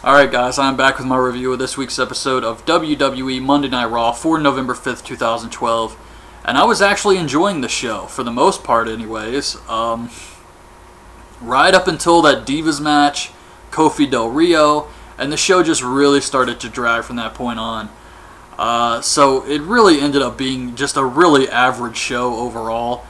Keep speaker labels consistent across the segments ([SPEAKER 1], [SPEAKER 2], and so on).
[SPEAKER 1] Alright guys, I'm back with my review of this week's episode of WWE Monday Night Raw for November 5th, 2012. And I was actually enjoying the show, for the most part anyways. Right up until that Divas match, Kofi Del Rio, and the show just really started to drag from that point on. So it really ended up being just a really average show overall.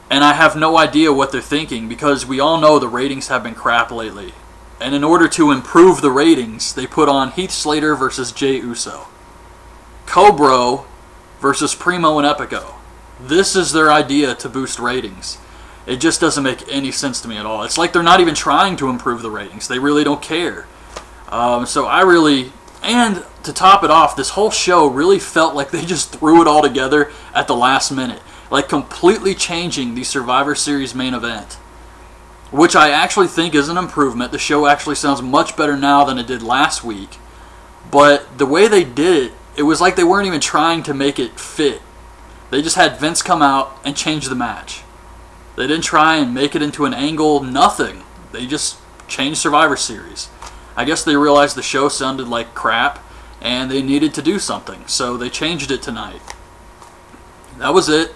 [SPEAKER 1] And I have no idea what they're thinking, because we all know the ratings have been crap lately. And in order to improve the ratings, they put on Heath Slater versus Jey Uso, Cobra versus Primo and Epico. This is their idea to boost ratings. It just doesn't make any sense to me at all. It's like they're not even trying to improve the ratings. They really don't care. And to top it off, this whole show really felt like they just threw it all together at the last minute. Like completely changing the Survivor Series main event. Which I actually think is an improvement. The show actually sounds much better now than it did last week. But the way they did it, it was like they weren't even trying to make it fit. They just had Vince come out and change the match. They didn't try and make it into an angle, nothing. They just changed Survivor Series. I guess they realized the show sounded like crap and they needed to do something. So they changed it tonight. That was it.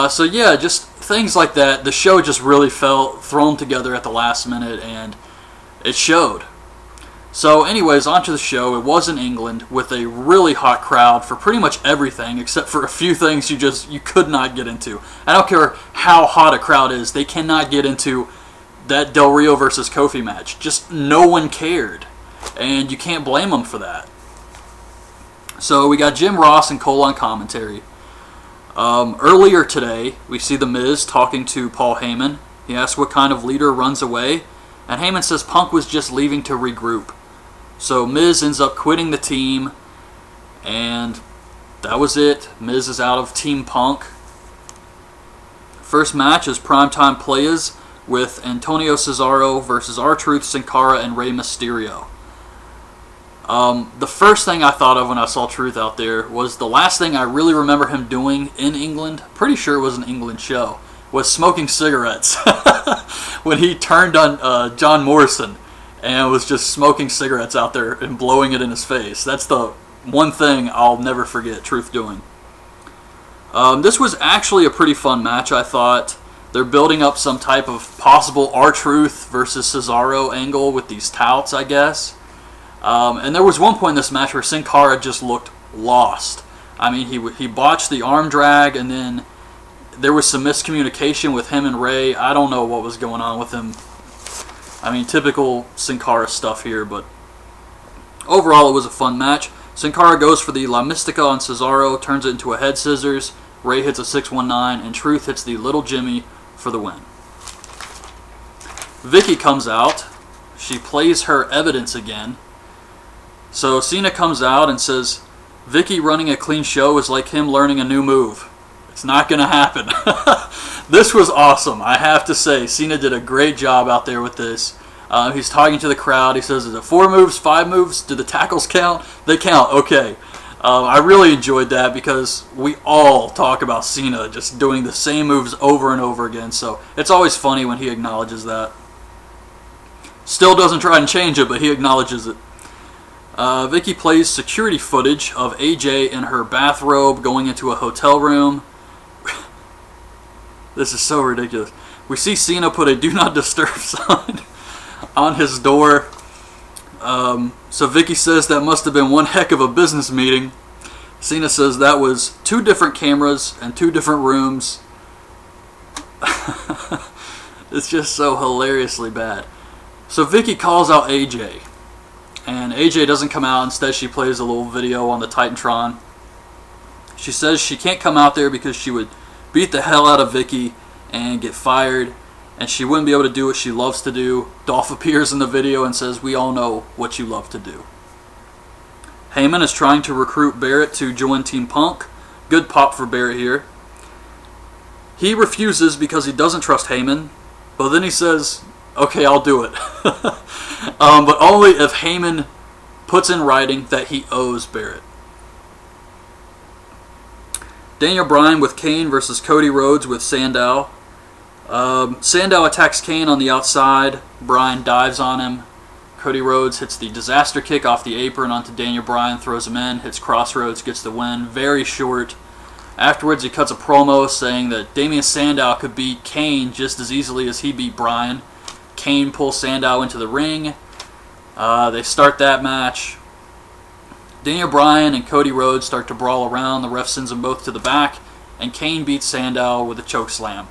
[SPEAKER 1] So yeah, just things like that. The show just really felt thrown together at the last minute, and it showed. So anyways, onto the show. It was in England with a really hot crowd for pretty much everything, except for a few things you could not get into. I don't care how hot a crowd is, they cannot get into that Del Rio versus Kofi match. Just no one cared, and you can't blame them for that. So we got Jim Ross and Cole on commentary. Earlier today, we see The Miz talking to Paul Heyman. He asks what kind of leader runs away, and Heyman says Punk was just leaving to regroup. So Miz ends up quitting the team, and that was it. Miz is out of Team Punk. First match is Primetime Players with Antonio Cesaro versus R-Truth, Sin Cara, and Rey Mysterio. The first thing I thought of when I saw Truth out there was the last thing I really remember him doing in England, pretty sure it was an England show, was smoking cigarettes. When he turned on John Morrison and was just smoking cigarettes out there and blowing it in his face. That's the one thing I'll never forget Truth doing. This was actually a pretty fun match, I thought. They're building up some type of possible R-Truth versus Cesaro angle with these touts, I guess. And there was one point in this match where Sin Cara just looked lost. I mean, he botched the arm drag, and then there was some miscommunication with him and Ray. I don't know what was going on with him. I mean, typical Sin Cara stuff here, but overall it was a fun match. Sin Cara goes for the La Mystica on Cesaro, turns it into a head scissors. Ray hits a 619, and Truth hits the Little Jimmy for the win. Vicky comes out. She plays her evidence again. So Cena comes out and says, Vicky running a clean show is like him learning a new move. It's not going to happen. This was awesome, I have to say. Cena did a great job out there with this. He's talking to the crowd. He says, is it 4 moves, 5 moves? Do the tackles count? They count, okay. I really enjoyed that because we all talk about Cena just doing the same moves over and over again. So it's always funny when he acknowledges that. Still doesn't try and change it, but he acknowledges it. Vicky plays security footage of AJ in her bathrobe going into a hotel room. This is so ridiculous. We see Cena put a do not disturb sign on his door. So Vicky says that must have been one heck of a business meeting. Cena says that was 2 different cameras and 2 different rooms. It's just so hilariously bad. So Vicky calls out AJ. And AJ doesn't come out. Instead, she plays a little video on the Titantron. She says she can't come out there because she would beat the hell out of Vicky and get fired. And she wouldn't be able to do what she loves to do. Dolph appears in the video and says, we all know what you love to do. Heyman is trying to recruit Barrett to join Team Punk. Good pop for Barrett here. He refuses because he doesn't trust Heyman. But then he says, okay, I'll do it. But only if Heyman puts in writing that he owes Barrett. Daniel Bryan with Kane versus Cody Rhodes with Sandow. Sandow attacks Kane on the outside. Bryan dives on him. Cody Rhodes hits the disaster kick off the apron onto Daniel Bryan, throws him in, hits Crossroads, gets the win. Very short. Afterwards, he cuts a promo saying that Damien Sandow could beat Kane just as easily as he beat Bryan. Kane pulls Sandow into the ring. They start that match. Daniel Bryan and Cody Rhodes start to brawl around. The ref sends them both to the back, and Kane beats Sandow with a choke slam.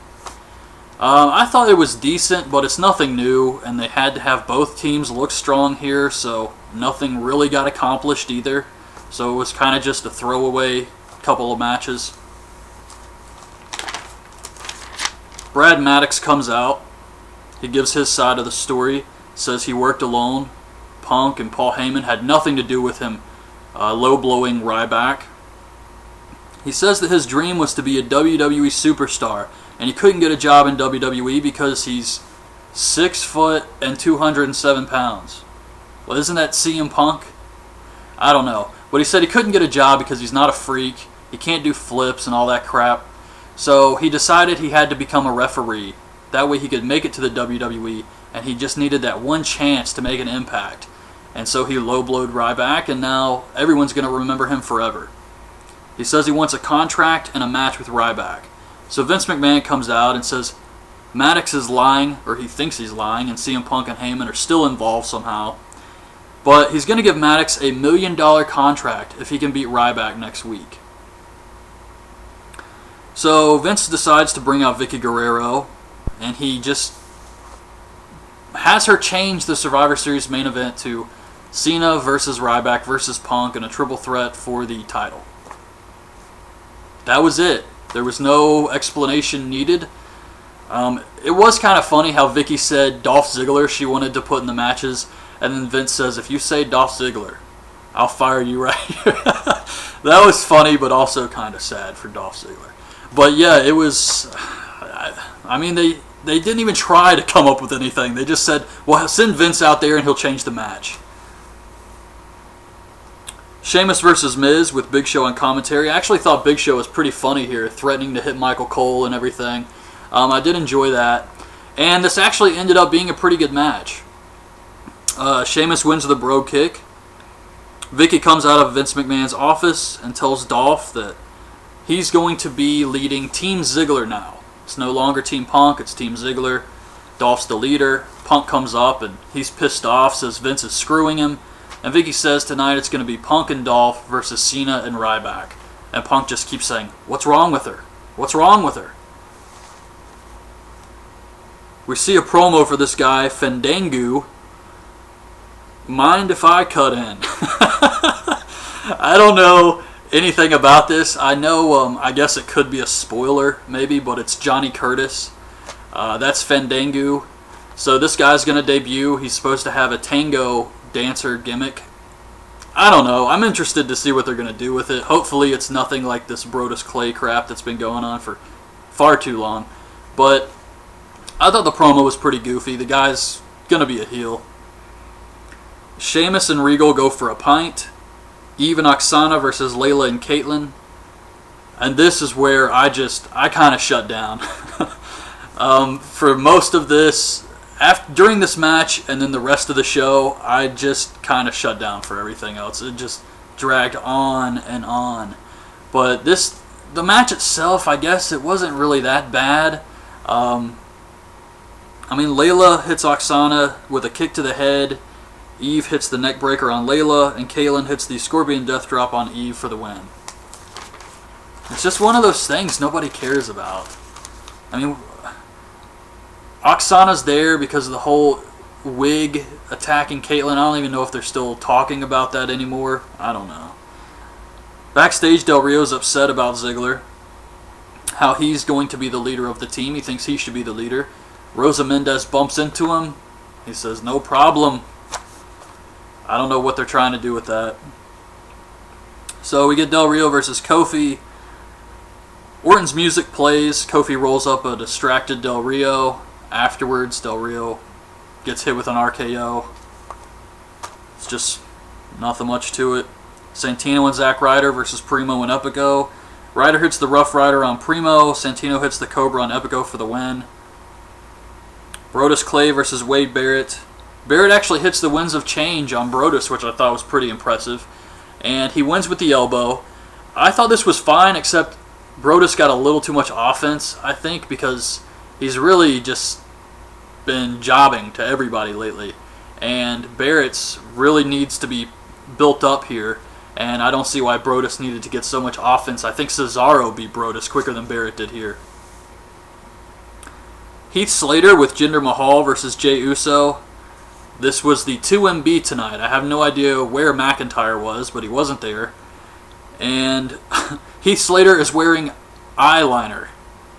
[SPEAKER 1] I thought it was decent, but it's nothing new, and they had to have both teams look strong here, so nothing really got accomplished either. So it was kind of just a throwaway couple of matches. Brad Maddox comes out. He gives his side of the story, says he worked alone. Punk and Paul Heyman had nothing to do with him low-blowing Ryback. He says that his dream was to be a WWE superstar, and he couldn't get a job in WWE because he's 6 foot and 207 pounds. Well, isn't that CM Punk? I don't know. But he said he couldn't get a job because he's not a freak, he can't do flips and all that crap. So he decided he had to become a referee. That way he could make it to the WWE, and he just needed that one chance to make an impact. And so he low-blowed Ryback, and now everyone's going to remember him forever. He says he wants a contract and a match with Ryback. So Vince McMahon comes out and says Maddox is lying, or he thinks he's lying, and CM Punk and Heyman are still involved somehow. But he's going to give Maddox a $1 million contract if he can beat Ryback next week. So Vince decides to bring out Vicky Guerrero, and he just has her change the Survivor Series main event to Cena versus Ryback versus Punk in a triple threat for the title. That was it. There was no explanation needed. It was kind of funny how Vicky said Dolph Ziggler she wanted to put in the matches, and then Vince says, if you say Dolph Ziggler, I'll fire you right here. That was funny, but also kind of sad for Dolph Ziggler. But yeah, it was... I mean, they didn't even try to come up with anything. They just said, well, send Vince out there and he'll change the match. Sheamus versus Miz with Big Show on commentary. I actually thought Big Show was pretty funny here, threatening to hit Michael Cole and everything. I did enjoy that. And this actually ended up being a pretty good match. Sheamus wins the Brogue Kick. Vicky comes out of Vince McMahon's office and tells Dolph that he's going to be leading Team Ziggler now. It's no longer Team Punk, it's Team Ziggler. Dolph's the leader. Punk comes up and he's pissed off, says Vince is screwing him. And Vicky says tonight it's going to be Punk and Dolph versus Cena and Ryback. And Punk just keeps saying, what's wrong with her? What's wrong with her? We see a promo for this guy, Fandango. Mind if I cut in? I don't know anything about this. I know, I guess it could be a spoiler, maybe, but it's Johnny Curtis. That's Fandango. So this guy's going to debut. He's supposed to have a tango dancer gimmick. I don't know. I'm interested to see what they're going to do with it. Hopefully it's nothing like this Brodus Clay crap that's been going on for far too long. But I thought the promo was pretty goofy. The guy's going to be a heel. Sheamus and Regal go for a pint. Eve and Oksana versus Layla and Caitlyn. And this is where I kind of shut down. For most of this, during this match and then the rest of the show, I just kind of shut down for everything else. It just dragged on and on. But the match itself, I guess it wasn't really that bad. I mean, Layla hits Oksana with a kick to the head. Eve hits the neck breaker on Layla, and Kaylen hits the Scorpion Death Drop on Eve for the win. It's just one of those things nobody cares about. I mean, Oksana's there because of the whole wig attacking Kaitlyn. I don't even know if they're still talking about that anymore. I don't know. Backstage, Del Rio's upset about Ziggler. How he's going to be the leader of the team. He thinks he should be the leader. Rosa Mendez bumps into him. He says, no problem. I don't know what they're trying to do with that. So we get Del Rio versus Kofi. Orton's music plays. Kofi rolls up a distracted Del Rio. Afterwards, Del Rio gets hit with an RKO. It's just nothing much to it. Santino and Zack Ryder versus Primo and Epico. Ryder hits the Rough Rider on Primo. Santino hits the Cobra on Epico for the win. Brodus Clay versus Wade Barrett. Barrett actually hits the Winds of Change on Brodus, which I thought was pretty impressive. And he wins with the elbow. I thought this was fine, except Brodus got a little too much offense, I think, because he's really just been jobbing to everybody lately. And Barrett's really needs to be built up here. And I don't see why Brodus needed to get so much offense. I think Cesaro beat Brodus quicker than Barrett did here. Heath Slater with Jinder Mahal versus Jey Uso. This was the 2MB tonight. I have no idea where McIntyre was, but he wasn't there. And Heath Slater is wearing eyeliner,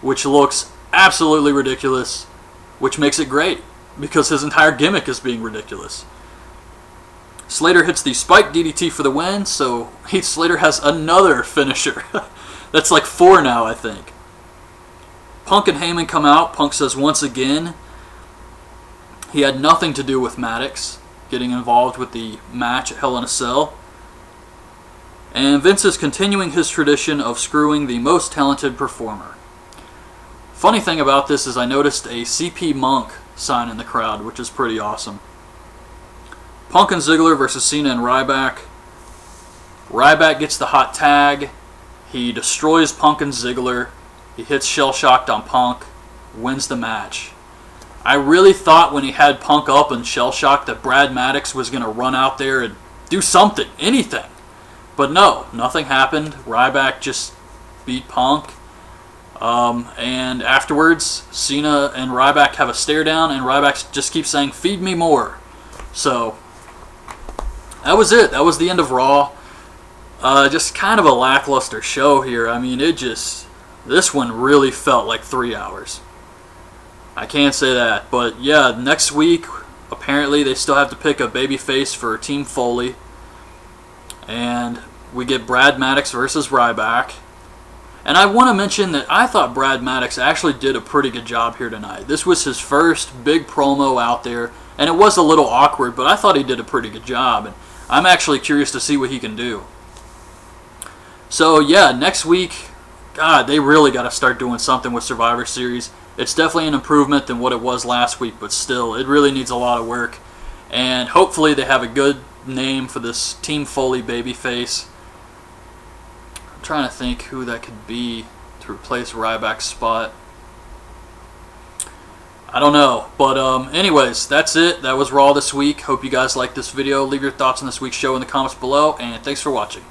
[SPEAKER 1] which looks absolutely ridiculous, which makes it great, because his entire gimmick is being ridiculous. Slater hits the Spike DDT for the win, so Heath Slater has another finisher. That's like 4 now, I think. Punk and Heyman come out. Punk says once again he had nothing to do with Maddox getting involved with the match at Hell in a Cell. And Vince is continuing his tradition of screwing the most talented performer. Funny thing about this is I noticed a CP Monk sign in the crowd, which is pretty awesome. Punk and Ziggler versus Cena and Ryback. Ryback gets the hot tag. He destroys Punk and Ziggler. He hits Shell Shocked on Punk. Wins the match. I really thought when he had Punk up and Shell Shocked that Brad Maddox was going to run out there and do something, anything. But no, nothing happened. Ryback just beat Punk. And afterwards, Cena and Ryback have a stare down, and Ryback just keeps saying, "Feed me more." So, that was it. That was the end of Raw. Just kind of a lackluster show here. I mean, this one really felt like 3 hours. I can't say that. But yeah, next week, apparently they still have to pick a babyface for Team Foley. And we get Brad Maddox versus Ryback. And I want to mention that I thought Brad Maddox actually did a pretty good job here tonight. This was his first big promo out there, and it was a little awkward, but I thought he did a pretty good job. And I'm actually curious to see what he can do. So yeah, next week, God, they really got to start doing something with Survivor Series. It's definitely an improvement than what it was last week, but still, it really needs a lot of work. And hopefully they have a good name for this Team Foley babyface. I'm trying to think who that could be to replace Ryback's spot. I don't know. But anyways, that's it. That was Raw this week. Hope you guys liked this video. Leave your thoughts on this week's show in the comments below, and thanks for watching.